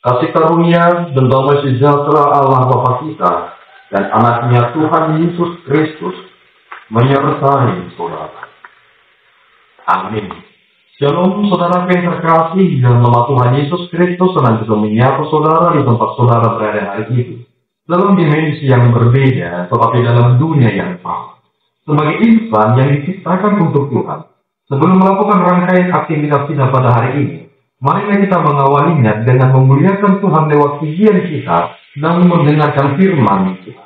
Kasih karunia dan damai sejahtera Allah Bapa kita dan anaknya Tuhan Yesus Kristus menyertai saudara. Amin. Shalom saudara yang terkasih, dalam nama Tuhan Yesus Kristus senantiasa menyapa saudara di tempat saudara berada hari ini. Dalam dimensi yang berbeda, tetapi dalam dunia yang sama. Sebagai insan yang diciptakan untuk Tuhan, sebelum melakukan rangkaian aktivitas kita pada hari ini, marilah kita mengawalinya dengan memuliakan Tuhan lewat pujian kita dan mendengarkan firman Tuhan.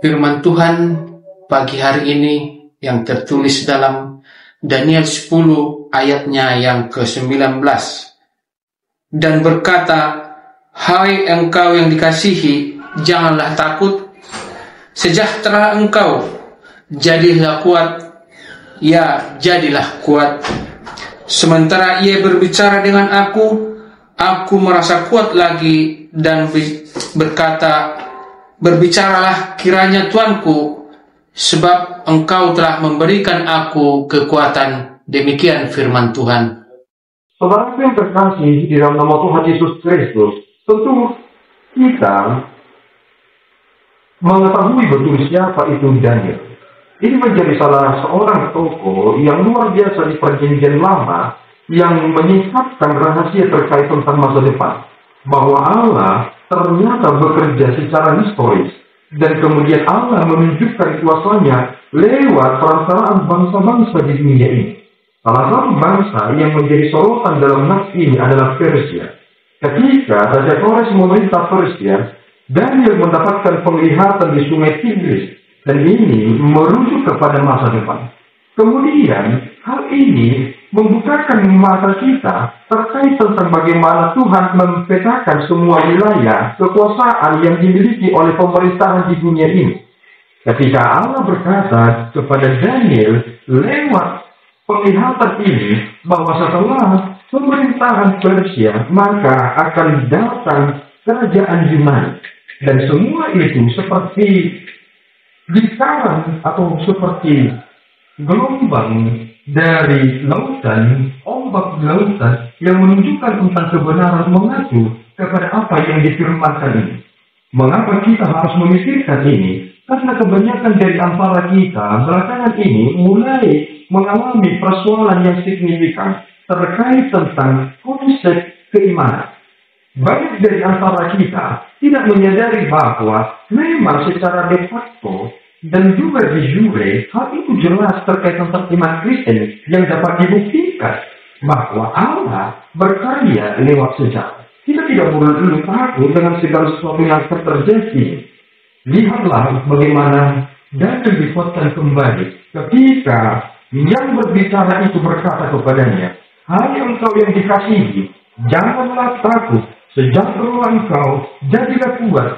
Firman Tuhan pagi hari ini yang tertulis dalam Daniel 10 ayatnya yang ke-19 dan berkata, "Hai engkau yang dikasihi, janganlah takut, sejahtera engkau, jadilah kuat, ya jadilah kuat." Sementara ia berbicara dengan aku merasa kuat lagi dan berkata, "Berbicaralah kiranya Tuanku, sebab engkau telah memberikan aku kekuatan." Demikian firman Tuhan. Saudara yang terkasih di dalam nama Tuhan Yesus Kristus, tentu kita mengetahui betul siapa itu Daniel. Ini menjadi salah seorang tokoh yang luar biasa di Perjanjian Lama yang menyingkapkan rahasia terkait tentang masa depan. Bahwa Allah ternyata bekerja secara historis dan kemudian Allah menunjukkan kuasanya lewat perantaraan bangsa-bangsa di dunia ini. Salah satu bangsa yang menjadi sorotan dalam nas ini adalah Persia. Ketika Raja Kores memerintah Persia, Daniel mendapatkan penglihatan di sungai Tigris dan ini merujuk kepada masa depan. Kemudian hal ini membukakan mata kita terkait tentang bagaimana Tuhan mempetakan semua wilayah kekuasaan yang dimiliki oleh pemerintahan di dunia ini. Ketika Allah berkata kepada Daniel lewat penglihatan ini bahwa setelah pemerintahan Persia maka akan datang kerajaan Yunani, dan semua itu seperti lingkaran atau seperti gelombang dari lautan, ombak lautan yang menunjukkan tentang kebenaran mengacu kepada apa yang difirmankan ini. Mengapa kita harus memikirkan ini? Karena kebanyakan dari antara kita belakangan ini mulai mengalami persoalan yang signifikan terkait tentang konsep keimanan. Banyak dari antara kita tidak menyadari bahwa memang secara de facto dan juga di jure, hal itu jelas terkait tentang iman Kristen yang dapat dibuktikan bahwa Allah berkarya lewat sejarah. Kita tidak perlu takut dengan segala sesuatu yang akan terjadi. Lihatlah bagaimana Daniel dikuatkan kembali ketika yang berbicara itu berkata kepadanya, "Hai engkau yang dikasihi, janganlah takut, sejahtera engkau, jadilah kuat,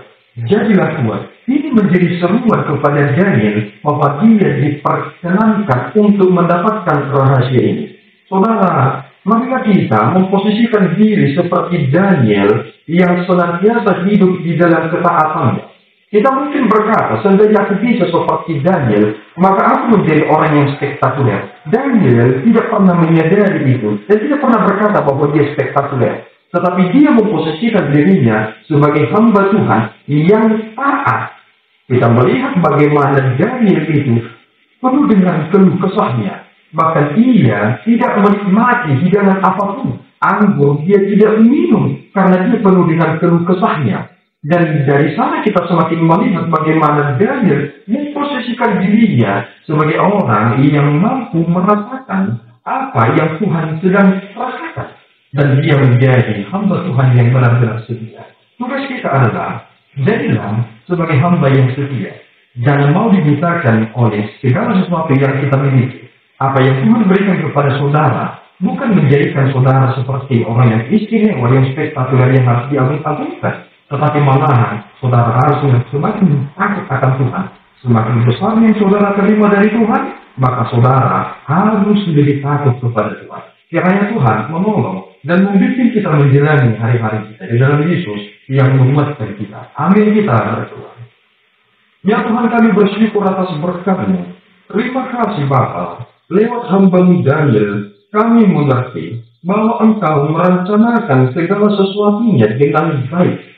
jadilah kuat." Ini menjadi seruan kepada Daniel bahwa dia diperkenankan untuk mendapatkan rahasia ini. Saudara, marilah kita memposisikan diri seperti Daniel yang senantiasa hidup di dalam ketaatannya. Kita mungkin berkata, seandainya aku bisa seperti Daniel, maka aku menjadi orang yang spektakuler. Daniel tidak pernah menyadari itu, dan tidak pernah berkata bahwa dia spektakuler. Tetapi dia memposisikan dirinya sebagai hamba Tuhan yang taat. Kita melihat bagaimana Daniel itu penuh dengan keluh kesahnya. Bahkan ia tidak menikmati hidangan apapun. Anggur dia tidak minum karena dia penuh dengan keluh kesahnya. Dan dari sana kita semakin melihat bagaimana Daniel memposisikan dirinya sebagai orang yang mampu merasakan apa yang Tuhan sedang rasakan. Dan dia menjadi hamba Tuhan yang benar-benar setia. Tugas kita adalah, jadilah sebagai hamba yang setia. Jangan mau dibutakan oleh segala sesuatu yang kita miliki. Apa yang Tuhan berikan kepada saudara, bukan menjadikan saudara seperti orang yang istimewa, yang spektakuler, yang harus diagung-agungkan. Tetapi malahan, saudara harus semakin takut akan Tuhan. Semakin besar yang saudara terima dari Tuhan, maka saudara harus lebih takut kepada Tuhan. Kiranya Tuhan menolong dan membuat kita menjalani hari-hari kita di dalam Yesus yang menguatkan kita. Amin, kita berdoa. Ya Tuhan, kami bersyukur atas berkat-Mu. Terima kasih Bapa. Lewat hamba-Mu Daniel, kami mengerti bahwa Engkau merencanakan segala sesuatunya dengan baik.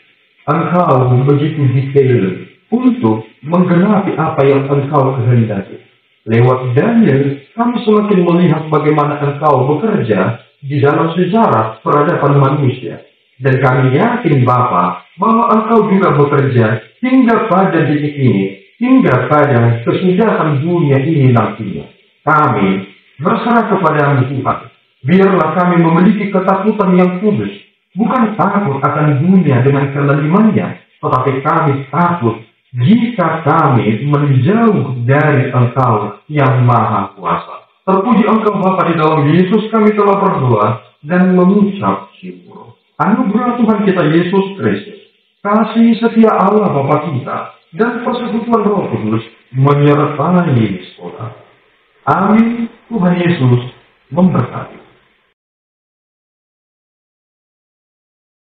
Engkau begitu detail untuk menggenapi apa yang Engkau kehendaki. Lewat Daniel, kami semakin melihat bagaimana Engkau bekerja di dalam sejarah peradaban manusia. Dan kami yakin Bapa bahwa Engkau juga bekerja hingga pada detik ini, hingga pada kesudahan dunia ini nantinya. Kami berserah kepada-Mu Tuhan. Biarlah kami memiliki ketakutan yang kudus. Bukan takut akan dunia dengan kelalimannya, tetapi kami takut jika kami menjauh dari Engkau yang Maha Kuasa. Terpuji Engkau Bapa, di dalam Yesus kami telah berdoa dan mengucap syukur. Anugerah Tuhan kita Yesus Kristus, kasih setia Allah Bapa kita, dan persekutuan Roh Kudus menyertai saudara. Amin. Tuhan Yesus memberkati.